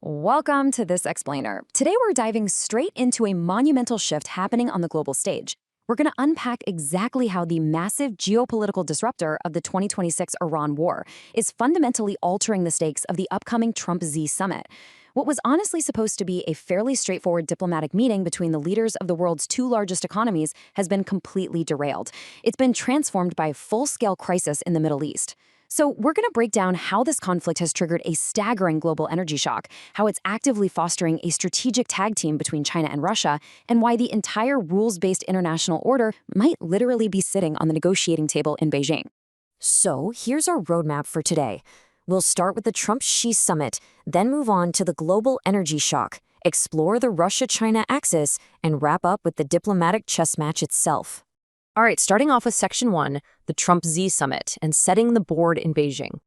Welcome to This Explainer. Today we're diving straight into a monumental shift happening on the global stage. We're going to unpack exactly how the massive geopolitical disruptor of the 2026 Iran war is fundamentally altering the stakes of the upcoming Trump-Xi summit. What was honestly supposed to be a fairly straightforward diplomatic meeting between the leaders of the world's two largest economies has been completely derailed. It's been transformed by a full-scale crisis in the Middle East. So we're going to break down how this conflict has triggered a staggering global energy shock, how it's actively fostering a strategic tag team between China and Russia, and why the entire rules-based international order might literally be sitting on the negotiating table in Beijing. So here's our roadmap for today. We'll start with the Trump-Xi summit, then move on to the global energy shock, explore the Russia-China axis, and wrap up with the diplomatic chess match itself. All right, starting off with Section 1, the Trump-Xi summit, and setting the board in Beijing.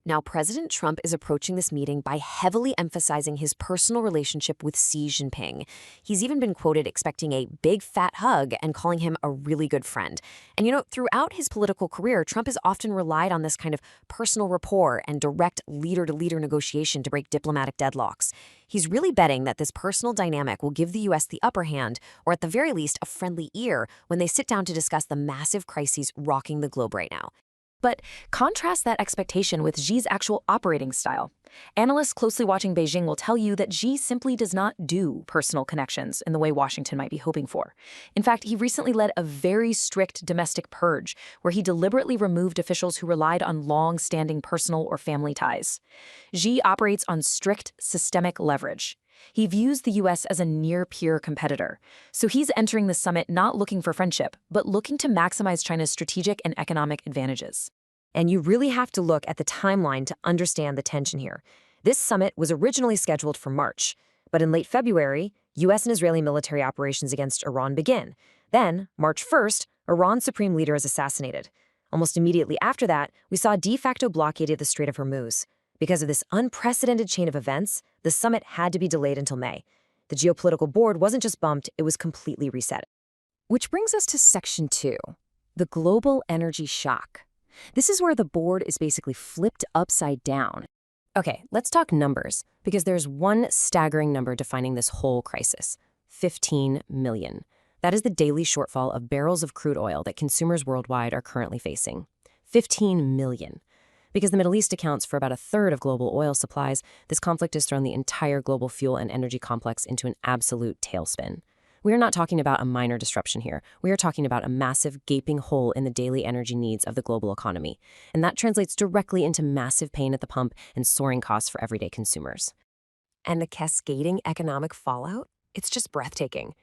Now, President Trump is approaching this meeting by heavily emphasizing his personal relationship with Xi Jinping. He's even been quoted expecting a big fat hug and calling him a really good friend. And throughout his political career, Trump has often relied on this kind of personal rapport and direct leader-to-leader negotiation to break diplomatic deadlocks. He's really betting that this personal dynamic will give the U.S. the upper hand, or at the very least, a friendly ear, when they sit down to discuss the massive crises rocking the globe right now. But contrast that expectation with Xi's actual operating style. Analysts closely watching Beijing will tell you that Xi simply does not do personal connections in the way Washington might be hoping for. In fact, he recently led a very strict domestic purge, where he deliberately removed officials who relied on long-standing personal or family ties. Xi operates on strict systemic leverage. He views the U.S. as a near-peer competitor. So he's entering the summit not looking for friendship, but looking to maximize China's strategic and economic advantages. And you really have to look at the timeline to understand the tension here. This summit was originally scheduled for March, but in late February, U.S. and Israeli military operations against Iran begin. Then, March 1st, Iran's supreme leader is assassinated. Almost immediately after that, we saw a de facto blockade of the Strait of Hormuz. Because of this unprecedented chain of events, the summit had to be delayed until May. The geopolitical board wasn't just bumped, it was completely reset. Which brings us to Section 2, the global energy shock. This is where the board is basically flipped upside down. Okay, let's talk numbers, because there's one staggering number defining this whole crisis: 15 million. That is the daily shortfall of barrels of crude oil that consumers worldwide are currently facing. 15 million. Because the Middle East accounts for about a third of global oil supplies, this conflict has thrown the entire global fuel and energy complex into an absolute tailspin. We are not talking about a minor disruption here. We are talking about a massive, gaping hole in the daily energy needs of the global economy. And that translates directly into massive pain at the pump and soaring costs for everyday consumers. And the cascading economic fallout? It's just breathtaking.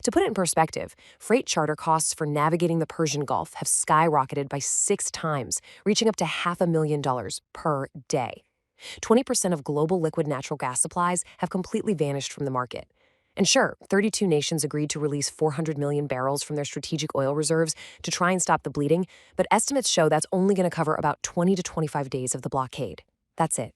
To put it in perspective, freight charter costs for navigating the Persian Gulf have skyrocketed by 6 times, reaching up to $500,000 per day. 20% of global liquid natural gas supplies have completely vanished from the market. And sure, 32 nations agreed to release 400 million barrels from their strategic oil reserves to try and stop the bleeding, but estimates show that's only going to cover about 20 to 25 days of the blockade. That's it.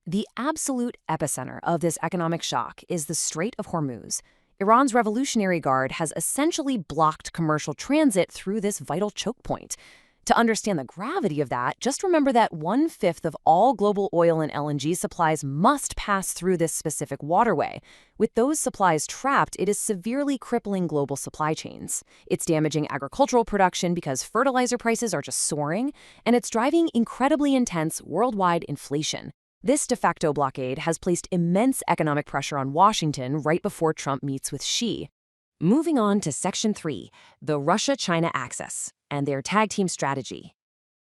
The absolute epicenter of this economic shock is the Strait of Hormuz. Iran's Revolutionary Guard has essentially blocked commercial transit through this vital choke point. To understand the gravity of that, just remember that 1/5 of all global oil and LNG supplies must pass through this specific waterway. With those supplies trapped, it is severely crippling global supply chains. It's damaging agricultural production because fertilizer prices are just soaring, and it's driving incredibly intense worldwide inflation. This de facto blockade has placed immense economic pressure on Washington right before Trump meets with Xi. Moving on to Section 3, the Russia-China axis, and their tag team strategy.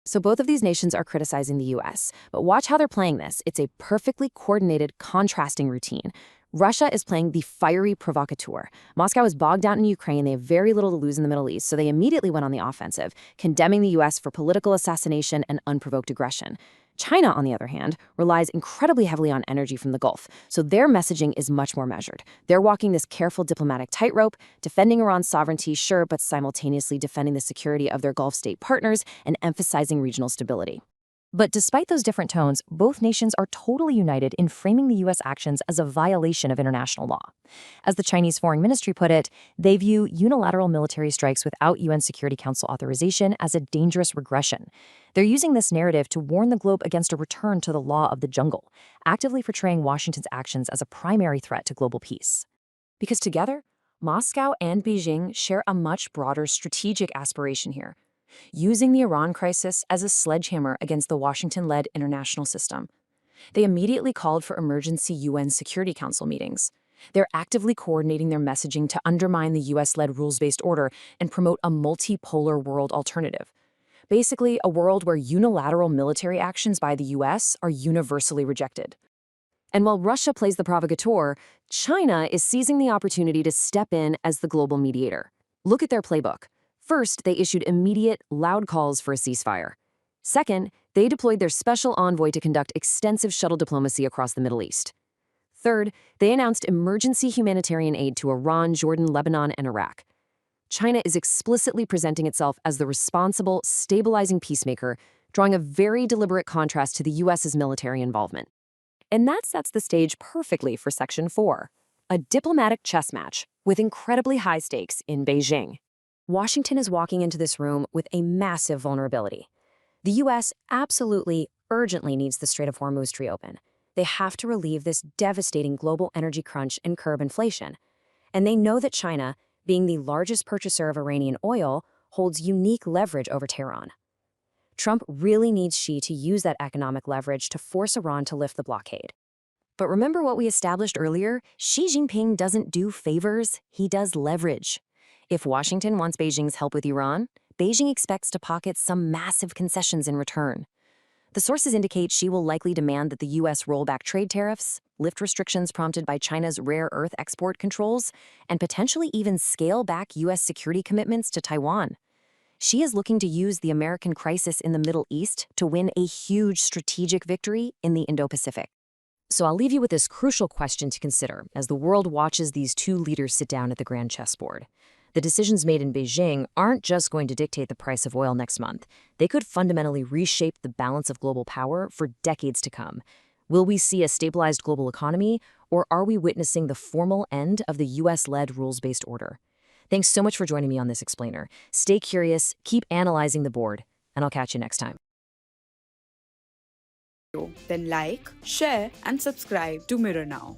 So both of these nations are criticizing the U.S., but watch how they're playing this. It's a perfectly coordinated, contrasting routine. Russia is playing the fiery provocateur. Moscow is bogged down in Ukraine. They have very little to lose in the Middle East, so they immediately went on the offensive, condemning the U.S. for political assassination and unprovoked aggression. China, on the other hand, relies incredibly heavily on energy from the Gulf, so their messaging is much more measured. They're walking this careful diplomatic tightrope, defending Iran's sovereignty, sure, but simultaneously defending the security of their Gulf state partners and emphasizing regional stability. But despite those different tones, both nations are totally united in framing the U.S. actions as a violation of international law. As the Chinese Foreign Ministry put it, they view unilateral military strikes without UN Security Council authorization as a dangerous regression. They're using this narrative to warn the globe against a return to the law of the jungle, actively portraying Washington's actions as a primary threat to global peace. Because together, Moscow and Beijing share a much broader strategic aspiration here, using the Iran crisis as a sledgehammer against the Washington-led international system. They immediately called for emergency UN Security Council meetings. They're actively coordinating their messaging to undermine the US-led rules-based order and promote a multipolar world alternative. Basically, a world where unilateral military actions by the US are universally rejected. And while Russia plays the provocateur, China is seizing the opportunity to step in as the global mediator. Look at their playbook. First, they issued immediate, loud calls for a ceasefire. Second, they deployed their special envoy to conduct extensive shuttle diplomacy across the Middle East. Third, they announced emergency humanitarian aid to Iran, Jordan, Lebanon, and Iraq. China is explicitly presenting itself as the responsible, stabilizing peacemaker, drawing a very deliberate contrast to the U.S.'s military involvement. And that sets the stage perfectly for Section 4, a diplomatic chess match with incredibly high stakes in Beijing. Washington is walking into this room with a massive vulnerability. The U.S. absolutely, urgently needs the Strait of Hormuz to reopen. They have to relieve this devastating global energy crunch and curb inflation. And they know that China, being the largest purchaser of Iranian oil, holds unique leverage over Tehran. Trump really needs Xi to use that economic leverage to force Iran to lift the blockade. But remember what we established earlier? Xi Jinping doesn't do favors, he does leverage. If Washington wants Beijing's help with Iran, Beijing expects to pocket some massive concessions in return. The sources indicate Xi will likely demand that the U.S. roll back trade tariffs, lift restrictions prompted by China's rare earth export controls, and potentially even scale back U.S. security commitments to Taiwan. Xi is looking to use the American crisis in the Middle East to win a huge strategic victory in the Indo-Pacific. So I'll leave you with this crucial question to consider as the world watches these two leaders sit down at the grand chessboard. The decisions made in Beijing aren't just going to dictate the price of oil next month. They could fundamentally reshape the balance of global power for decades to come. Will we see a stabilized global economy, or are we witnessing the formal end of the US-led rules-based order? Thanks so much for joining me on this explainer. Stay curious, keep analyzing the board, and I'll catch you next time. Then like, share, and subscribe to Mirror Now.